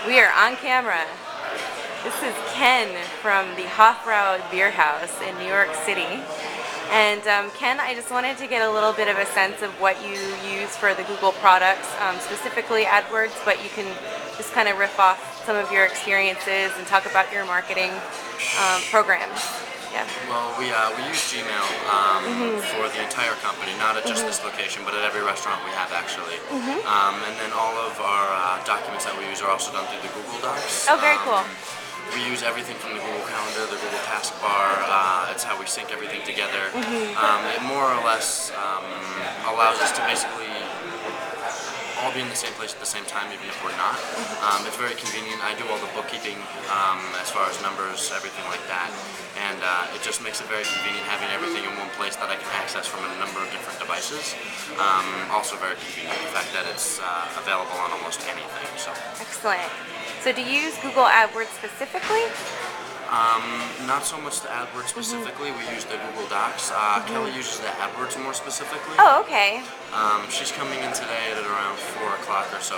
We are on camera. This is Ken from the Hofbrau Bierhaus in New York City. And Ken, I just wanted to get a little bit of a sense of what you use for the Google products, specifically AdWords, but you can just kind of riff off some of your experiences and talk about your marketing programs. Yeah. Well, we use Gmail for the entire company, not at just this location, but at every restaurant we have actually. And then all of our documents that we use are also done through the Google Docs. Oh, very cool. We use everything from the Google Calendar, the Google Taskbar. It's how we sync everything together. It more or less allows us to basically all be in the same place at the same time, even if we're not. It's very convenient. I do all the bookkeeping as far as numbers, everything like that. And it just makes it very convenient having everything in one place that I can access from a number of different devices. Also very convenient, the fact that it's available on almost anything. So. Excellent. So do you use Google AdWords specifically? Not so much the AdWords specifically. We use the Google Docs. Kelly uses the AdWords more specifically. Oh, okay. She's coming in today at around 4 o'clock or so.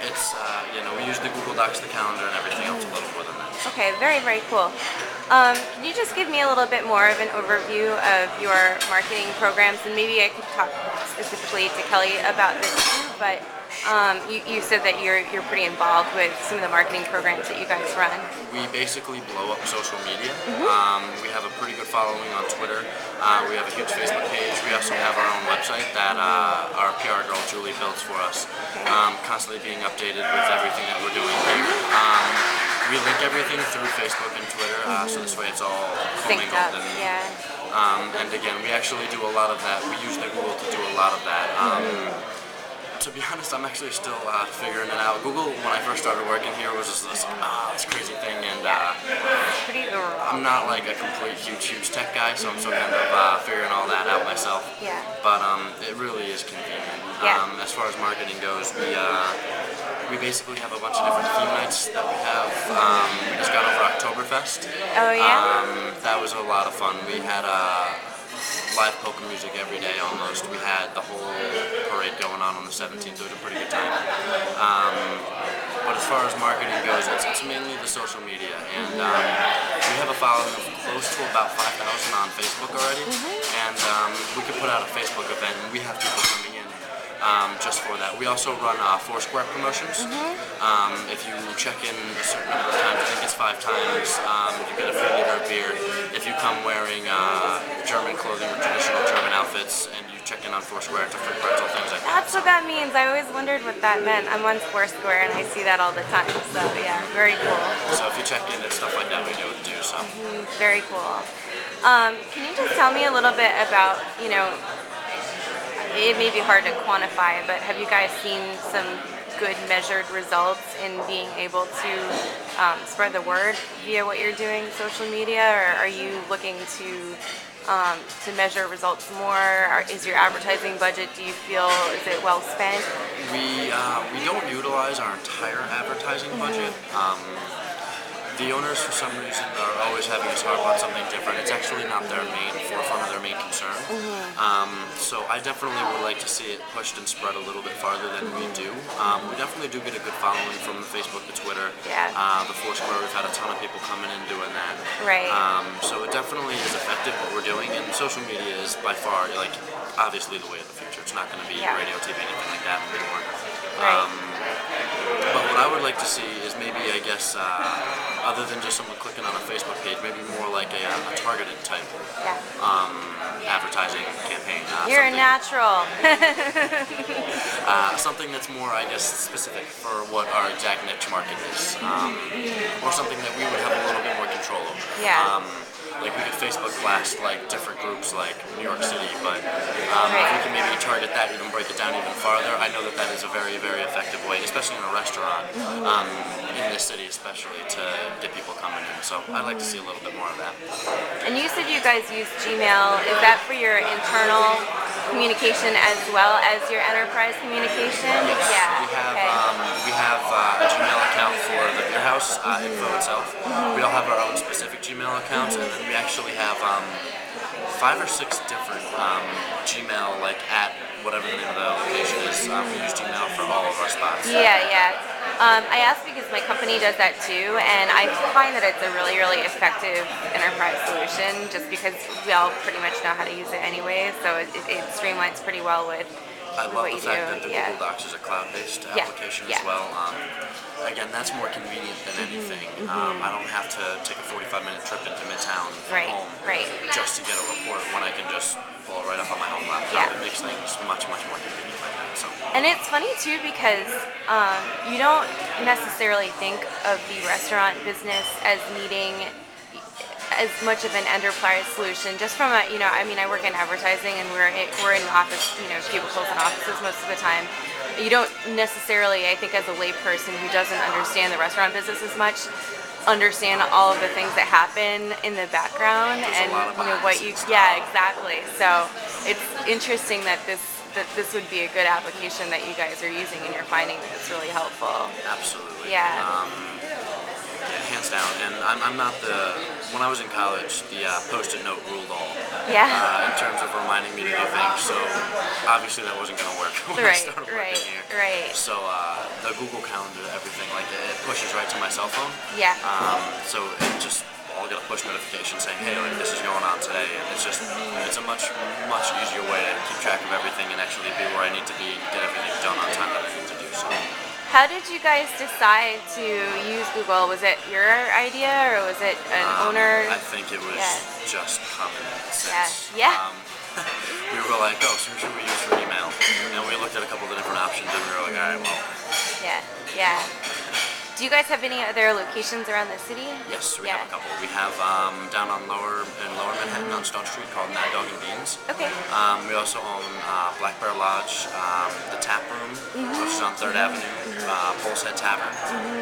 It's, we use the Google Docs, the calendar, and everything else a little more than that. So. Okay, very, very cool. Can you just give me a little bit more of an overview of your marketing programs? And maybe I could talk specifically to Kelly about this too, but you said that you're pretty involved with some of the marketing programs that you guys run. We basically blow up social media. We have a pretty good following on Twitter. We have a huge Facebook page. We also have our own website that our PR girl Julie builds for us, constantly being updated with everything that we're doing here. We link everything through Facebook and Twitter, so this way it's all Synced up, and, yeah. And again, we actually do a lot of that. We use the Google to do a lot of that. To be honest, I'm actually still figuring it out. Google, when I first started working here, was just this crazy thing, and I'm not like a complete huge tech guy, so I'm still kind of figuring all that out myself. Yeah. But it really is convenient. As far as marketing goes, we basically have a bunch of different theme nights that we have. We just got over Oktoberfest. Oh yeah. That was a lot of fun. We had live polka music every day almost. We had the whole parade going on the 17th. It was a pretty good time. But as far as marketing goes, it's mainly the social media, and we have a following of close to about 5,000 on Facebook already, and we could put out a Facebook event, and we have people coming in just for that. We also run Foursquare promotions. If you check in a certain number of times, I think it's 5 times, you get a free liter of beer. If you come wearing German clothing or traditional German outfits, and you check in on Foursquare, it's a free pretzel, things like that. That's what that means. I always wondered what that meant. I'm on Foursquare and I see that all the time. So yeah, very cool. So if you check in, it's stuff like that we do too. So. Very cool. Can you just tell me a little bit about, it may be hard to quantify, but have you guys seen some good measured results in being able to spread the word via what you're doing social media, or are you looking to measure results more? Is your advertising budget, do you feel, is it well spent? We don't utilize our entire advertising budget. The owners, for some reason, are always having us harp on something different. It's actually not their main forefront of their main concern. So I definitely would like to see it pushed and spread a little bit farther than we do. We definitely do get a good following from the Facebook, the Twitter, the Foursquare. We've had a ton of people coming in doing that. Right. So it definitely is effective what we're doing, and social media is by far, obviously the way of the future. It's not going to be radio, TV, anything like that anymore. But what I would like to see is maybe, other than just someone clicking on a Facebook page, maybe more like a targeted type advertising campaign. You're a natural. Something that's more, specific for what our exact niche market is. Or something that we would have a little bit more control over. Yeah. Like we could Facebook blast different groups like New York City, but if we can maybe target that, even break it down even farther, I know that is a very, very effective way, especially in a restaurant, in this city especially, to get people coming in. So I'd like to see a little bit more of that. And you said you guys use Gmail. Is that for your internal communication as well as your enterprise communication? Yes. Yeah. We have a Gmail account for the Bierhaus info itself. We all have our own specific Gmail accounts, and then we actually have 5 or 6 different Gmail, at whatever the name of the location is. We use Gmail for all of our spots. Yeah. I ask because my company does that too, and I find that it's a really, really effective enterprise solution just because we all pretty much know how to use it anyway, so it streamlines pretty well I with love what the you fact do. that the Yeah. Google Docs is a cloud-based Yeah. application as Yeah. well. Again, that's more convenient than anything. I don't have to take a 45-minute trip into Midtown from Right. home Right. just to get a report when I can just pull it right up on my home laptop. Yeah. It makes things much, much more convenient like that. So. And it's funny too because you don't necessarily think of the restaurant business as needing as much of an enterprise solution. Just from a, I mean, I work in advertising and we're in office, cubicles and offices most of the time. You don't necessarily, I think, as a layperson who doesn't understand the restaurant business as much, understand all of the things that happen in the background There's and a lot of what behind you, the scenes yeah, stuff. exactly. So it's interesting that this would be a good application that you guys are using and you're finding that it's really helpful. Absolutely. Yeah. Yeah, hands down. And I'm not when I was in college, the Post-it note ruled all. Yeah. In terms of reminding me to do things. So obviously that wasn't going to work when I Right, started right, working here. right. So the Google Calendar, everything like it pushes right to my cell phone. Yeah. So it just I'll get a push notification saying, hey, like this is going on today, and it's a much easier way to keep track of everything and actually be where I need to be and get everything done on time that I need to do. So. How did you guys decide to use Google? Was it your idea or was it an owner? I think it was just common sense. Yeah. Yeah. We were like, oh, so who should we use for email? And we looked at a couple of different options and we were like, all right, well. Yeah. Yeah. Do you guys have any other locations around the city? Yes, we have a couple. We have down on lower Manhattan on Stone Street called Mad Dog and Beans. Okay. We also own Black Bear Lodge, the Tap Room, which is on 3rd Avenue, Pulse Head Tavern,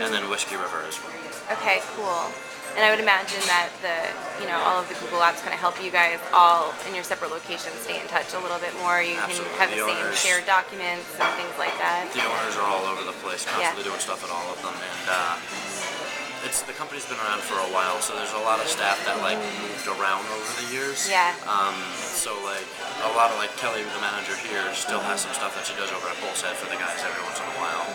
and then Whiskey River as well. Okay, cool. And I would imagine that all of the Google apps kind of help you guys all in your separate locations stay in touch a little bit more. You Absolutely. can have the same shared documents and things like that. The owners are all over the place, constantly doing stuff at all of them, and the company's been around for a while, so there's a lot of staff that moved around over the years. Yeah. So a lot of Kelly, the manager here, still has some stuff that she does over at Pulse Head for the guys every once in a while,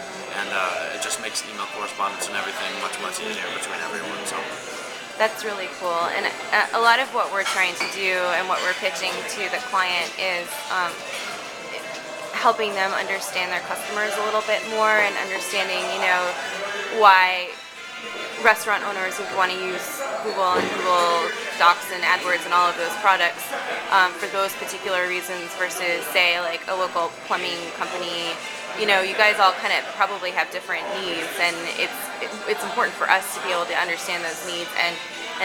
and it just makes email correspondence and everything much easier between everyone. So. That's really cool. And a lot of what we're trying to do and what we're pitching to the client is helping them understand their customers a little bit more and understanding, why restaurant owners would want to use Google and Google Docs and AdWords and all of those products for those particular reasons versus, say, like a local plumbing company. You guys all kind of probably have different needs, and it's important for us to be able to understand those needs and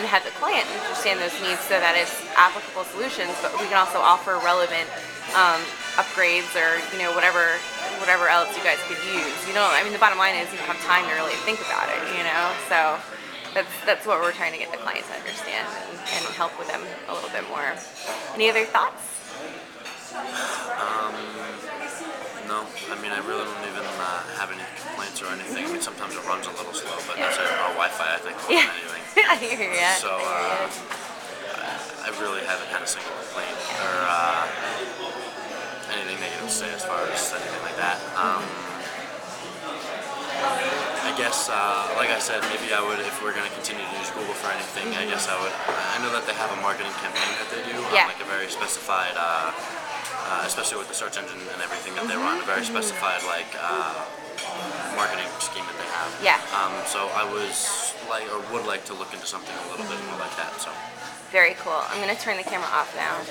have the client understand those needs so that it's applicable solutions, but we can also offer relevant upgrades or whatever else you guys could use. The bottom line is you don't have time to really think about it. So that's what we're trying to get the client to understand and help with them a little bit more. Any other thoughts? No, I really don't even have any complaints or anything. Sometimes it runs a little slow, but that's our Wi-Fi, I think, more than anything. I hear ya. So I really haven't had a single complaint or anything negative to say as far as anything like that. I guess, like I said, maybe I would, if we're going to continue to use Google for anything, I guess I would. I know that they have a marketing campaign that they do, on a very specified. Especially with the search engine and everything that they run, a very specified marketing scheme that they have. Yeah. So I would like to look into something a little bit more like that. So. Very cool. I'm going to turn the camera off now.